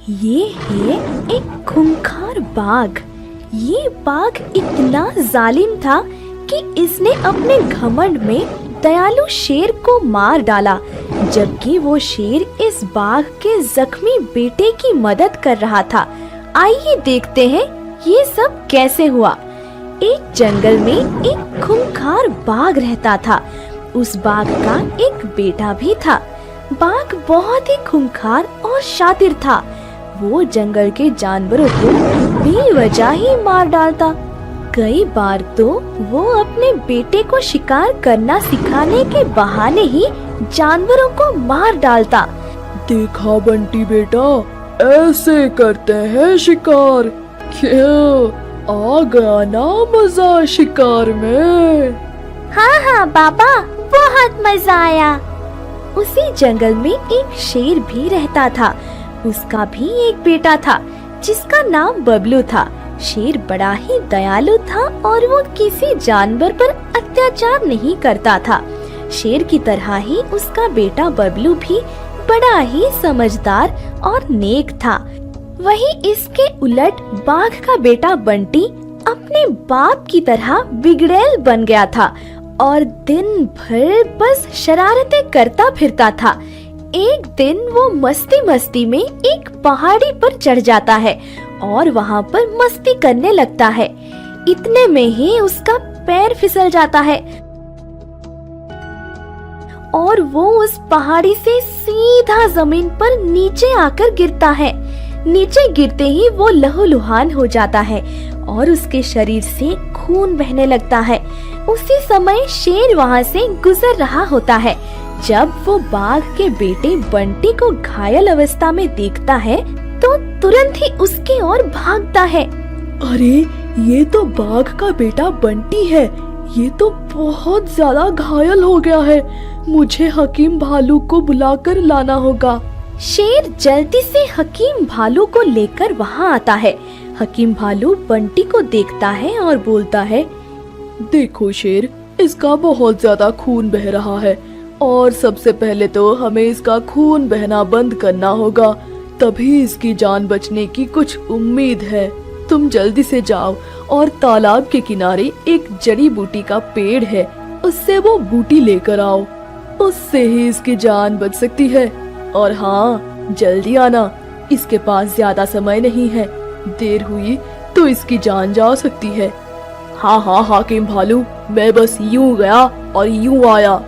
ये है एक खूंखार बाघ। ये बाघ इतना जालिम था कि इसने अपने घमंड में दयालु शेर को मार डाला, जबकि वो शेर इस बाघ के जख्मी बेटे की मदद कर रहा था। आइए देखते हैं ये सब कैसे हुआ। एक जंगल में एक खूंखार बाघ रहता था। उस बाघ का एक बेटा भी था। बाघ बहुत ही खूंखार और शातिर था। वो जंगल के जानवरों को बेवजह ही मार डालता। कई बार तो वो अपने बेटे को शिकार करना सिखाने के बहाने ही जानवरों को मार डालता। देखा बंटी बेटा, ऐसे करते हैं शिकार। क्यों, आ गया ना मजा शिकार में? हाँ हाँ बाबा, बहुत मजा आया। उसी जंगल में एक शेर भी रहता था। उसका भी एक बेटा था जिसका नाम बबलू था। शेर बड़ा ही दयालु था और वो किसी जानवर पर अत्याचार नहीं करता था। शेर की तरह ही उसका बेटा बबलू भी बड़ा ही समझदार और नेक था। वहीं इसके उलट बाघ का बेटा बंटी अपने बाप की तरह बिगड़ैल बन गया था और दिन भर बस शरारतें करता फिरता था। एक दिन वो मस्ती मस्ती में एक पहाड़ी पर चढ़ जाता है और वहाँ पर मस्ती करने लगता है। इतने में ही उसका पैर फिसल जाता है और वो उस पहाड़ी से सीधा जमीन पर नीचे आकर गिरता है। नीचे गिरते ही वो लहूलुहान हो जाता है और उसके शरीर से खून बहने लगता है। उसी समय शेर वहाँ से गुजर रहा होता है। जब वो बाघ के बेटे बंटी को घायल अवस्था में देखता है तो तुरंत ही उसकी ओर भागता है। अरे, ये तो बाघ का बेटा बंटी है। ये तो बहुत ज्यादा घायल हो गया है। मुझे हकीम भालू को बुलाकर लाना होगा। शेर जल्दी से हकीम भालू को लेकर वहाँ आता है। हकीम भालू बंटी को देखता है और बोलता है, देखो शेर, इसका बहुत ज्यादा खून बह रहा है और सबसे पहले तो हमें इसका खून बहना बंद करना होगा, तभी इसकी जान बचने की कुछ उम्मीद है। तुम जल्दी से जाओ और तालाब के किनारे एक जड़ी बूटी का पेड़ है, उससे वो बूटी लेकर आओ। उससे ही इसकी जान बच सकती है। और हाँ, जल्दी आना, इसके पास ज्यादा समय नहीं है। देर हुई तो इसकी जान जा सकती है। हाँ हाँ हाकिम भालू, मैं बस यूं गया और यूं आया।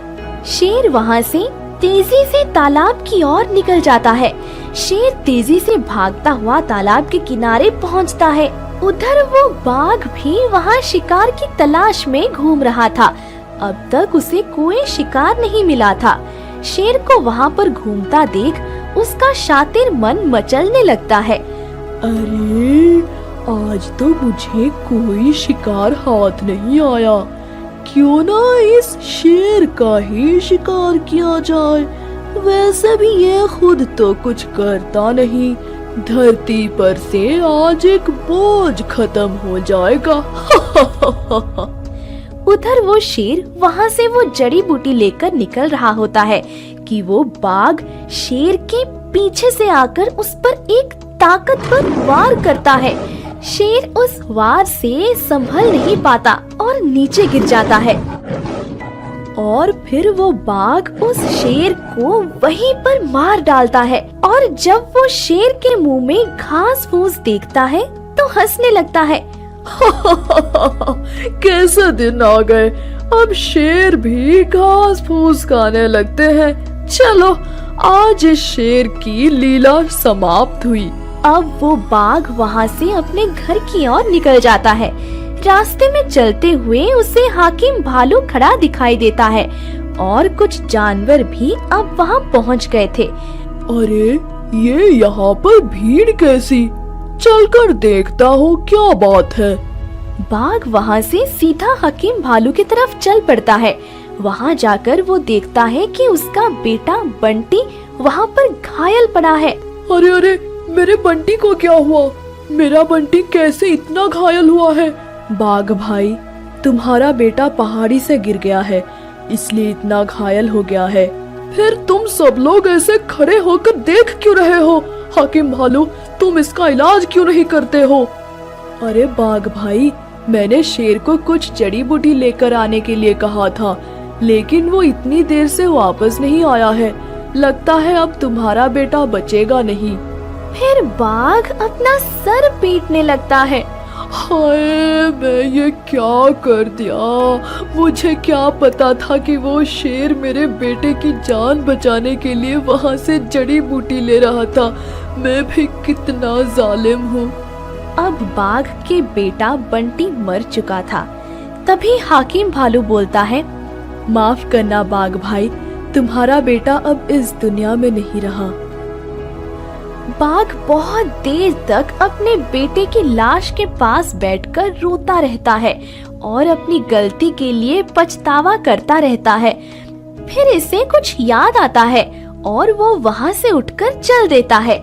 शेर वहाँ से तेजी से तालाब की ओर निकल जाता है। शेर तेजी से भागता हुआ तालाब के किनारे पहुँचता है। उधर वो बाघ भी वहाँ शिकार की तलाश में घूम रहा था। अब तक उसे कोई शिकार नहीं मिला था। शेर को वहाँ पर घूमता देख उसका शातिर मन मचलने लगता है। अरे, आज तो मुझे कोई शिकार हाथ नहीं आया। क्यों ना इस शेर का ही शिकार किया जाए। वैसे भी ये खुद तो कुछ करता नहीं। धरती पर से आज एक बोझ खत्म हो जाएगा। उधर वो शेर वहाँ से वो जड़ी बूटी लेकर निकल रहा होता है कि वो बाघ शेर के पीछे से आकर उस पर एक ताकतवर वार करता है। शेर उस वार से संभल नहीं पाता और नीचे गिर जाता है और फिर वो बाघ उस शेर को वहीं पर मार डालता है। और जब वो शेर के मुंह में घास फूस देखता है तो हंसने लगता है। कैसे दिन आ गए, अब शेर भी घास फूस खाने लगते हैं। चलो, आज इस शेर की लीला समाप्त हुई। अब वो बाघ वहाँ से अपने घर की ओर निकल जाता है। रास्ते में चलते हुए उसे हाकिम भालू खड़ा दिखाई देता है और कुछ जानवर भी अब वहाँ पहुँच गए थे। अरे, ये यहाँ पर भीड़ कैसी? चलकर देखता हूँ क्या बात है। बाघ वहाँ से सीधा हकीम भालू की तरफ चल पड़ता है। वहाँ जाकर वो देखता है कि उसका बेटा बंटी वहाँ पर घायल पड़ा है। अरे अरे, मेरे बंटी को क्या हुआ? मेरा बंटी कैसे इतना घायल हुआ है? बाघ भाई, तुम्हारा बेटा पहाड़ी से गिर गया है, इसलिए इतना घायल हो गया है। फिर तुम सब लोग ऐसे खड़े होकर देख क्यों रहे हो? हाकिम भालू, तुम इसका इलाज क्यों नहीं करते हो? अरे बाघ भाई, मैंने शेर को कुछ जड़ी बूटी लेकर आने के लिए कहा था, लेकिन वो इतनी देर से वापस नहीं आया है। लगता है अब तुम्हारा बेटा बचेगा नहीं। फिर बाघ अपना सर पीटने लगता है। हाय, मैं ये क्या कर दिया? मुझे क्या पता था कि वो शेर मेरे बेटे की जान बचाने के लिए वहाँ से जड़ी बूटी ले रहा था। मैं भी कितना जालिम हूँ। अब बाघ के बेटा बंटी मर चुका था। तभी हाकिम भालू बोलता है, माफ करना बाघ भाई, तुम्हारा बेटा अब इस दुनिया में नहीं रहा। बाघ बहुत देर तक अपने बेटे की लाश के पास बैठकर रोता रहता है और अपनी गलती के लिए पछतावा करता रहता है। फिर इसे कुछ याद आता है और वो वहाँ से उठकर चल देता है।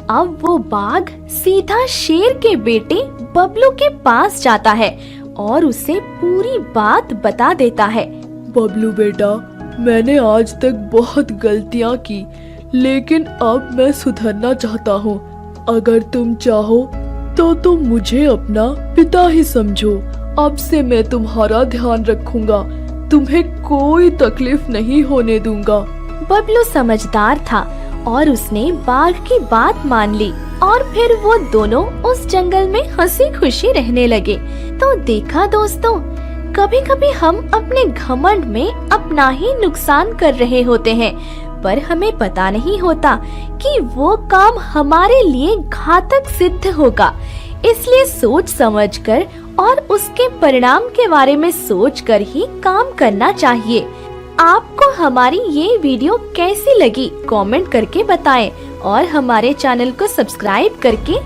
अब वो बाघ सीधा शेर के बेटे बबलू के पास जाता है और उसे पूरी बात बता देता है। बबलू बेटा, मैंने आज तक बहुत गलतियाँ की, लेकिन अब मैं सुधरना चाहता हूँ। अगर तुम चाहो तो तुम मुझे अपना पिता ही समझो। अब से मैं तुम्हारा ध्यान रखूंगा, तुम्हें कोई तकलीफ नहीं होने दूंगा। बबलू समझदार था और उसने बाघ की बात मान ली और फिर वो दोनों उस जंगल में हंसी खुशी रहने लगे। तो देखा दोस्तों, कभी कभी हम अपने घमंड में अपना ही नुकसान कर रहे होते हैं, पर हमें पता नहीं होता कि वो काम हमारे लिए घातक सिद्ध होगा। इसलिए सोच समझकर और उसके परिणाम के बारे में सोचकर ही काम करना चाहिए। आपको हमारी ये वीडियो कैसी लगी कमेंट करके बताएं और हमारे चैनल को सब्सक्राइब करके